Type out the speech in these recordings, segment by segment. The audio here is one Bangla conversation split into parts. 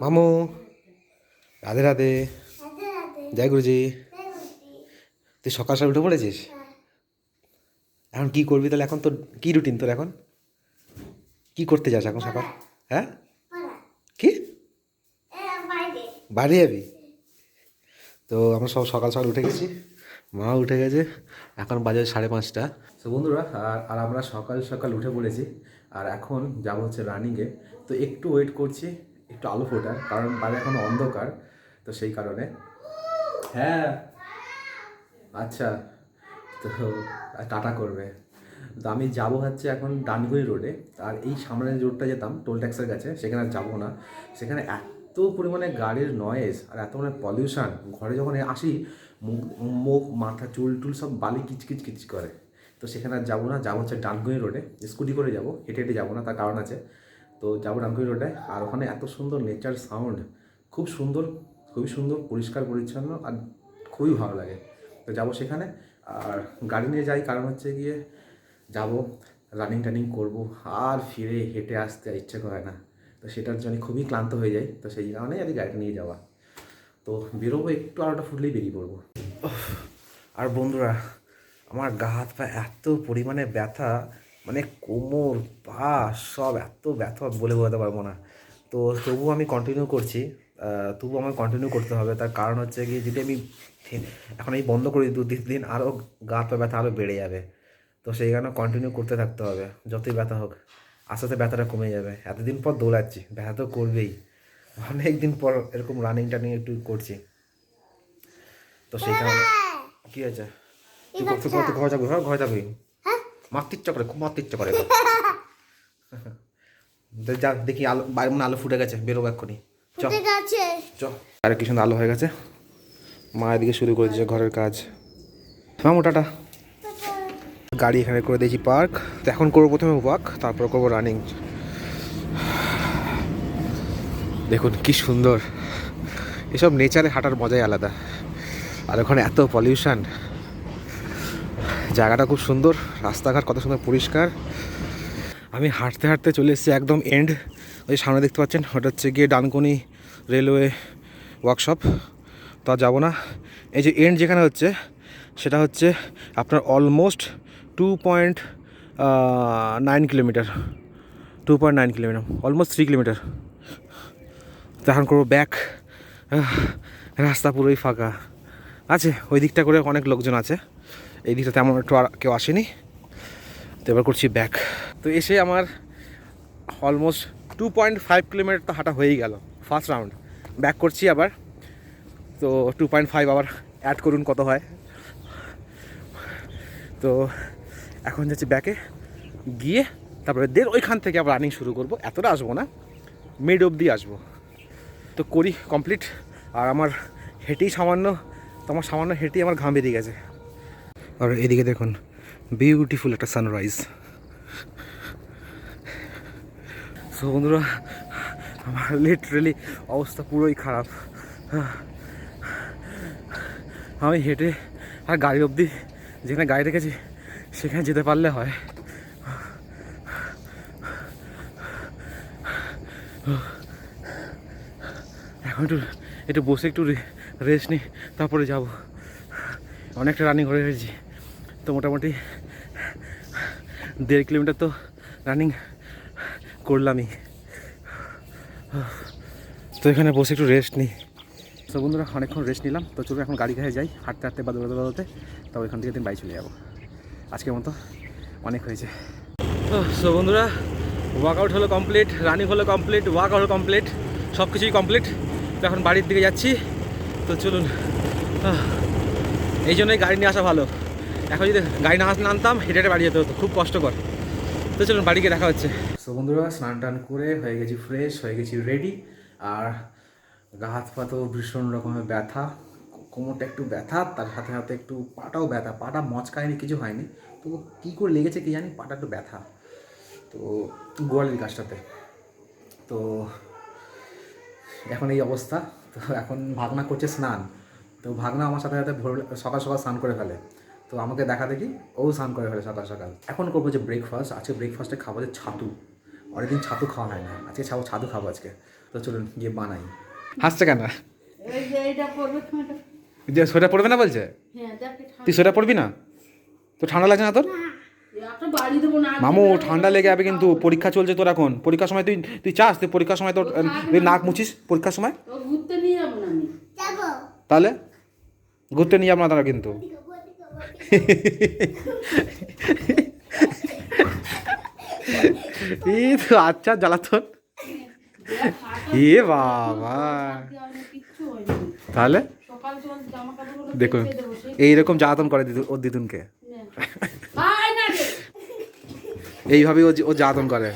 মামু, রাধে রাধে। জয় গুরুজি। তুই সকাল সকাল উঠে পড়েছিস? এখন কি করবি তাহলে? এখন তোর কি রুটিন? তোর এখন কি করতে যাস এখন সকাল? হ্যাঁ, কি বাইরে যাবি? তো আমরা সব সকাল সকাল উঠে গেছি, মা উঠে গেছে, এখন বাজে 5:30। তো বন্ধুরা, আর আমরা সকাল সকাল উঠে পড়েছি, আর এখন যাবো হচ্ছে রানিংয়ে। তো একটু ওয়েট করছি, একটু আলো ফোটার, কারণ বাইরে এখন অন্ধকার, তো সেই কারণে। হ্যাঁ, আচ্ছা। তো টাটা করবে। তো আমি যাবো হচ্ছে এখন ডানকুনি রোডে, আর এই সামনের রোডটা যেতাম টোল ট্যাক্সের কাছে, সেখানে আর যাবো না। সেখানে এত পরিমাণে গাড়ির নয়েজ আর এত মানে পলিউশন, ঘরে যখন আসি মুখ মাথা চুল টুল সব বালি কিচকিচ কিচ করে। তো সেখানে আর যাবো না, যাবো হচ্ছে ডানকুনি রোডে। স্কুটি করে যাবো, হেঁটে হেঁটে যাবো না, তার কারণ আছে। তো যাবো ডানকুনি রোডে, আর ওখানে এত সুন্দর নেচার সাউন্ড, খুব সুন্দর, খুবই সুন্দর, পরিষ্কার পরিচ্ছন্ন, আর খুবই ভালো লাগে। তো যাবো সেখানে। আর গাড়ি নিয়ে যাই কারণ হচ্ছে গিয়ে যাব, রানিং টানিং করবো, আর ফিরে হেঁটে আসতে ইচ্ছে করে না। তো সেটার জন্য খুবই ক্লান্ত হয়ে যায়, তো সেই কারণেই আর কি গাড়িটা নিয়ে যাওয়া। তো বেরোবো, একটু আলোটা ফুটলেই বেরিয়ে পড়বো। আর বন্ধুরা, আমার গা হাত পা এত পরিমাণে ব্যথা, মানে কোমর পা সব এত ব্যথা বলে বোঝাতে পারবো না। তো তবুও আমি কন্টিনিউ করছি। তবুও আমার কন্টিনিউ করতে হবে, তার কারণ হচ্ছে কি, যদি আমি এখন এই বন্ধ করি 2-3 দিন, আরও গা হাত পা ব্যথা আরও বেড়ে যাবে। তো সেই কারণে কন্টিনিউ করতে থাকতে হবে, যতই ব্যথা হোক। আস্তে আস্তে ব্যথাটা কমে যাবে। এতদিন পর দৌড়াচ্ছি, ব্যথা তো করবেই। অনেক দিন পর এরকম রানিং টানিং একটু করছি, তো সেই কারণে। কি আছে? তুই ঘরে যাবি? হ্যাঁ, ঘরে যাবি। মারতে ইচ্ছা করে, খুব মারতে ইচ্ছা করে। যা দেখি, আলো বাইরে মনে আলো ফুটে গেছে, বেরোবো এক্ষুনি। চ চ। আরে কি সুন্দর আলো হয়ে গেছে। মা এদিকে শুরু করে দিয়েছে ঘরের কাজ। মামু টাটা। গাড়ি এখানে করে দিয়েছি পার্ক। তো এখন করবো প্রথমে ওয়াক, তারপর করবো রানিং। দেখুন কি সুন্দর, এসব নেচারে হাঁটার মজাই আলাদা। আর ওখানে এত পলিউশন, জায়গাটা খুব সুন্দর, রাস্তাঘাট কত সুন্দর পরিষ্কার। আমি হাঁটতে হাঁটতে চলে এসেছি একদম এন্ড। ওই সামনে দেখতে পাচ্ছেন, ওটা হচ্ছে গিয়ে ডানকুনি রেলওয়ে ওয়ার্কশপ। তা যাবো না। এই যে এন্ড যেখানে হচ্ছে, সেটা হচ্ছে আপনার almost 2.9 kilometre, 2.9 kilometre, almost 3 kilometre. তো এখন করবো ব্যাক। রাস্তা পুরোই ফাঁকা আছে, ওই দিকটা করে অনেক লোকজন আছে, এই দিকটা তেমন একটু আর কেউ আসেনি। তো এবার করছি ব্যাক। তো এসে আমার অলমোস্ট 2.5 কিলোমিটার তো হাঁটা হয়েই গেল ফার্স্ট রাউন্ড। ব্যাক করছি আবার, তো 2.5 আবার অ্যাড করুন কত হয়। তো এখন যাচ্ছি ব্যাকে, গিয়ে তারপরে ওইখান থেকে আবার রানিং শুরু করবো। এতটা আসবো না, মিড অবধি আসবো। তো করি কমপ্লিট। আর আমার হেঁটেই সামান্য হেঁটেই আমার ঘাম বেরিয়ে গেছে। আর এদিকে দেখুন, বিউটিফুল একটা সানরাইজ। সো বন্ধুরা, আমার লিটারেলি অবস্থা পুরোই খারাপ। আমি হেঁটে আর গাড়ি অবধি, যেখানে গাড়ি রেখেছি সেখানে যেতে পারলে হয়। এখন একটু বসে একটু রেস্ট নিই, তারপরে যাব। অনেকটা রানিং করে ফেলেছি, তো মোটামুটি 1.5 কিলোমিটার তো রানিং করলামই। তো এখানে বসে একটু রেস্ট নিই। তো বন্ধুরা, অনেকক্ষণ রেস্ট নিলাম, তো চলুন এখন গাড়ি গায়ে যাই, হাঁটতে হাঁটতে বা দৌড়াতে, তবে এখান থেকে বাড়ি চলে যাবো। আজকের মতো অনেক হয়েছে। তো বন্ধুরা, ওয়ার্কআউট হলো কমপ্লিট, রানিং হলো কমপ্লিট, ওয়ার্কআউট হলো কমপ্লিট, সব কিছুই কমপ্লিট। তো এখন বাড়ির দিকে যাচ্ছি। তো চলুন, এই জন্যই গাড়ি নিয়ে আসা ভালো। এখন যদি গাড়ি না আনতাম, হেঁটে হেঁটে বাড়ি যেতে হতো, খুব কষ্টকর। তো চলুন, বাড়িকে দেখা হচ্ছে। তো বন্ধুরা, স্নান টান করে হয়ে গেছি ফ্রেশ, হয়ে গেছি রেডি। আর গা হাত পা তো ভীষণ রকমের ব্যথা, কোমরটা একটু ব্যথা, তার সাথে সাথে একটু পাটাও ব্যথা। পাটা মচকায়নি, কিছু হয়নি, তো কী করে লেগেছে কি জানি, পাটা একটু ব্যথা। তো গোয়ালির গাছটাতে, তো এখন এই অবস্থা। তো এখন ভাগনা করছে স্নান। তো ভাগনা আমার সাথে সাথে সকাল সকাল স্নান করে ফেলে, তো আমাকে দেখা দেখি ও স্নান করে ফেলে সকাল সকাল। এখন করবো যে ব্রেকফাস্ট, আজকে ব্রেকফাস্টে খাবো যে ছাতু। অনেকদিন ছাতু খাওয়া হয় না, আজকে ছাতু খাবো আজকে। তো চলুন গিয়ে বানাই। হাসছে কেন? এই যে এইটা পড়বে না। যে সোয়েটার পরবে না বলছে? হ্যাঁ দেখ তুই সোয়েটার পরবি না? তো ঠান্ডা লাগছে না তোর? একটা বাড়ি দেবো না। মামু ঠান্ডা লেগে যাবে কিন্তু, পরীক্ষা চলছে তোর এখন। পরীক্ষার সময় তুই তুই চাস তুই পরীক্ষার সময় তোর তুই নাক মুছিস পরীক্ষার সময়? তো ঘুরতে নিয়ে যাবো না আমি। তাহলে ঘুরতে নিয়ে যাবো না তারা কিন্তু। এই তো আচ্ছা জ্বালাতন। এ বাবা, কিচ্ছু হয়নি। তাহলে সকাল সকাল জামা কাপড়গুলো দেখুন কেচে দেবো, সেই এইরকম জ্বালাতন করে ওর দিদুনকে। নে। আয় না রে। এইভাবেই ও জ্বালাতন করে।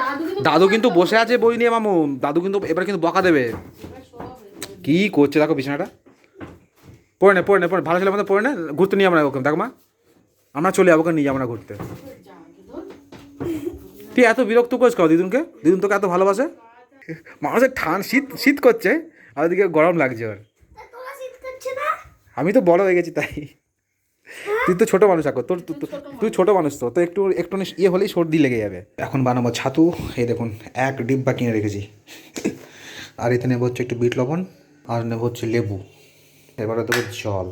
দাদুকে তো দাদু কিন্তু বসে আছে বই নিয়ে মামু, দাদু কিন্তু এবার কিন্তু বকা দেবে। কি করছে দেখো বিছানাটা। পড়ে নে পড়ে নে পড়ে, ভালো ছেলে মতো পড়ে নে, ঘুরতে নিয়ে আমরা ওকে। দেখো মা, আমরা চলে যাবো, ওকে নিয়ে যাবো না ঘুরতে। তুই এত বিরক্ত করিস কেন দিদুনকে? দিদুন তোকে এত ভালোবাসে। মানুষের শীত শীত করছে আর ওদিকে গরম লাগছে ওর। আমি তো বড় হয়ে গেছি তাই। তুই তো ছোট মানুষ এখন, তুই ছোট মানুষ তো, তো একটু একটু ইয়ে হলেই সর্দি লেগে যাবে। এখন বানাবো ছাতু। এই দেখুন 1 ডিব্বা কিনে রেখেছি। আর এতে নেবো হচ্ছে একটু বিট লবণ, আর নেবো হচ্ছে লেবু। এবারে দেবো জল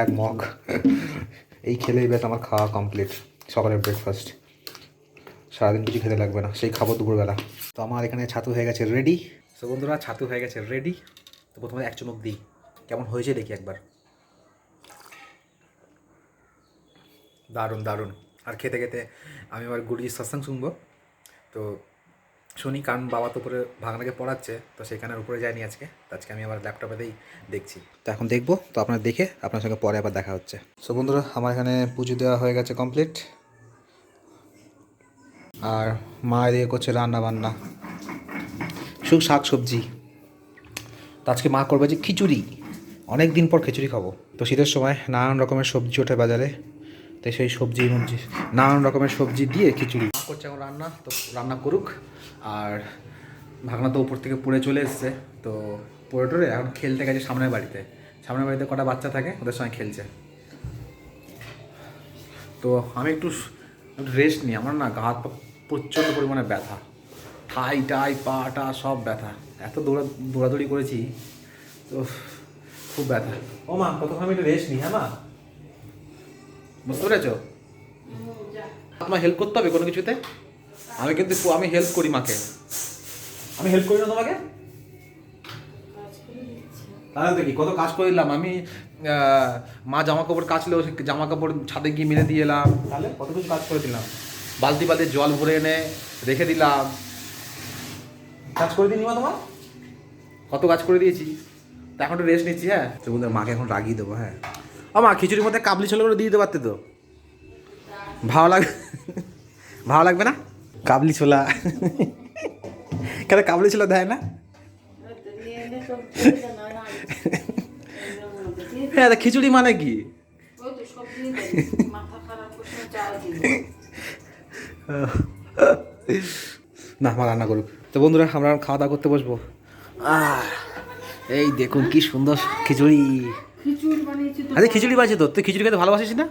1 মগ। এই খেলেই বেশ আমার খাওয়া কমপ্লিট। সকালের ব্রেকফাস্ট, সারাদিন কিছু খেতে লাগবে না, সেই খাবো দুপুরবেলা। তো আমার এখানে ছাতু হয়ে গেছে রেডি। তো বন্ধুরা ছাতু হয়ে গেছে রেডি। তো প্রথমে 1 চুমুক দিই, কেমন হয়েছে দেখি একবার। দারুণ দারুণ। আর খেতে খেতে আমি আবার গুরুজির সৎসঙ্গ শুনবো। তো শুনি, কারণ বাবা তো উপরে ভাগনাকে পড়াচ্ছে, তো সেখানের উপরে যায়নি আজকে। তো আজকে আমি আবার ল্যাপটপেতেই দেখছি। তো এখন দেখবো, তো আপনার দেখে আপনার সঙ্গে পরে আবার দেখা হচ্ছে। সো বন্ধুরা আমার এখানে পুজো দেওয়া হয়ে গেছে কমপ্লিট। আর মা এদিকে করছে রান্না বান্না, শুধু শাক সবজি। তো আজকে মা করবে যে খিচুড়ি, অনেক দিন পর খিচুড়ি খাবো। তো শীতের সময় নানান রকমের সবজি ওঠে বাজারে, তো সেই সবজি নানান রকমের সবজি দিয়ে খিচুড়ি মা করছে এখন রান্না। তো রান্না করুক। আর ভাগনা তো উপর থেকে পড়ে চলে এসছে, তো পড়ে টড়ে এখন খেলতে গেছে সামনের বাড়িতে। সামনের বাড়িতে কটা বাচ্চা থাকে, ওদের সঙ্গে খেলছে। তো আমি একটু রেস্ট নিই। আমার না গা হাত পা প্রচণ্ড পরিমাণে ব্যথা, ঠাই টাই পা টা সব ব্যথা। এত দৌড়াদৌড়ি করেছি তো খুব ব্যথা। ও মা কতক্ষণ আমি একটু রেস্ট নিই। হ্যাঁ মা, বুঝতে পেরেছো? তোমার হেল্প করতে হবে কোনো কিছুতে? আমি হেল্প করি মাকে। আমি হেল্প করি না তোমাকে? তাহলে দেখি কত কাজ করে দিলাম আমি। মা জামা কাপড় কাচলেও জামা কাপড় ছাদে গিয়ে মেলে দিয়ে এলাম। তাহলে কত কিছু কাজ করে দিলাম। বালতি বালতি জল ভরে এনে রেখে দিলাম। কাজ করে দিই মা তোমার? কত কাজ করে দিয়েছি। তা এখন একটু রেস্ট নিচ্ছি। হ্যাঁ তো বন্ধু মাকে এখন রাগিয়ে দেবো। হ্যাঁ ও মা, খিচুড়ির মধ্যে কাবলি ছোলা করে দিয়ে দিতে পারতে তো, ভালো লাগবে। ভালো লাগবে না কাবলি ছোলা? কেন কাবলি ছোলা দেয় না? হ্যাঁ খিচুড়ি মানে কি? না মা রান্না করুক। তো বন্ধুরা আমরা খাওয়া দাওয়া করতে বসবো। এই দেখুন কি সুন্দর খিচুড়ি। আরে খিচুড়ি বানিয়েছে তো, তুই খিচুড়ি খেতে ভালোবাসিস না?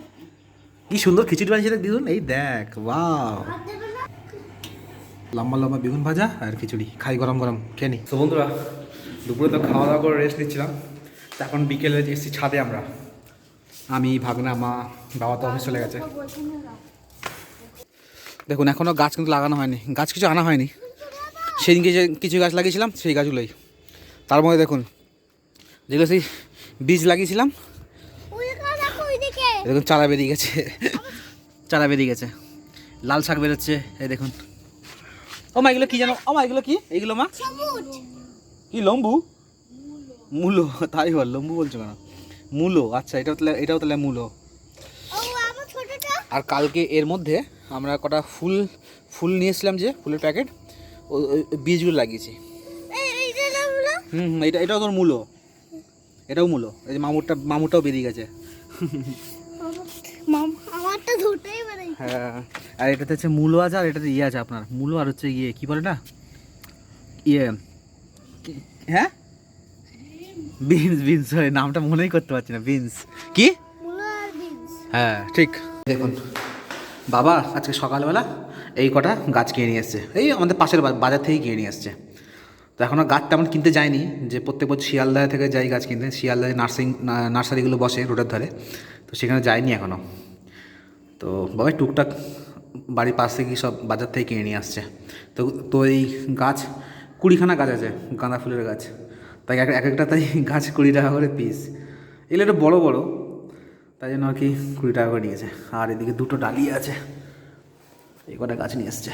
কি সুন্দর খিচুড়ি বানিয়েছে দেখ দিদুন। এই দেখ, ওয়াও, লম্বা লম্বা বেগুন ভাজা আর খিচুড়ি। খাই গরম গরম, খেয়ে নি। তো বন্ধুরা দুপুরে তো খাওয়া দাওয়া করে রেস্ট নিচ্ছিলাম। তো এখন বিকেলে এসেছি ছাদে আমরা, আমি ভাগনা মা, বাবা তো অফিস চলে গেছে। দেখুন এখনও গাছ কিন্তু লাগানো হয়নি, গাছ কিছু আনা হয়নি। সেদিনকে যে কিছু গাছ লাগিয়েছিলাম সেই গাছগুলোই। তার মধ্যে দেখুন যেগুলো সেই বীজ লাগিয়েছিলাম, দেখুন চারা বেরিয়ে গেছে। চারা বেরিয়ে গেছে, লাল শাক বেরোচ্ছে। এই দেখুন। ও মা এগুলো কি জানো? ও মা এগুলো কি? এইগুলো মা কি? লম্বু? মূলো? তাই বল, লম্বু বলছো কেন? মূলো, আচ্ছা এটাও তাহলে মূলো। আর কালকে এর মধ্যে আমরা কটা ফুল নিয়ে এসেছিলাম, যে ফুলের প্যাকেট, ওই বীজগুলো লাগিয়েছি। এটাও তোর মূলো, এটাও মূলো। এই যে মামুরটাও বেরিয়ে গেছে। হ্যাঁ, আর এটাতে হচ্ছে মূলো আছে, আর এটাতে ইয়ে আছে আপনার মূলো, আর হচ্ছে ইয়ে কি বলে না, ইয়ে, হ্যাঁ বিনস, নামটা মনেই করতে পারছি না। বিনস কি? হ্যাঁ ঠিক। দেখুন বাবা আজকে সকালবেলা এই কটা গাছ কিনে নিয়ে এসছে, এই আমাদের পাশের বাজার থেকেই কিনে নিয়ে এসছে। তো এখনও গাছ তেমন কিনতে যায়নি, যে প্রত্যেক বছর শিয়ালদা থেকে যাই গাছ কিনতে, শিয়ালদায় নার্সারিগুলো বসে রোডের ধারে, তো সেখানে যায়নি এখনও। তো বাবাই টুকটাক বাড়ির পাশ থেকে সব বাজার থেকে কিনে নিয়ে আসছে। তো তো এই গাছ 20খানা গাছ আছে, গাঁদা ফুলের গাছ, তাই এক একটা তাই গাছ 20 টাকা করে পিস। এগুলো একটু বড়ো বড়ো, তাই জন্য আর কি 20 টাকা করে নিয়েছে। আর এদিকে 2টো ডালিয়া আছে, এই কটা গাছ নিয়ে এসছে।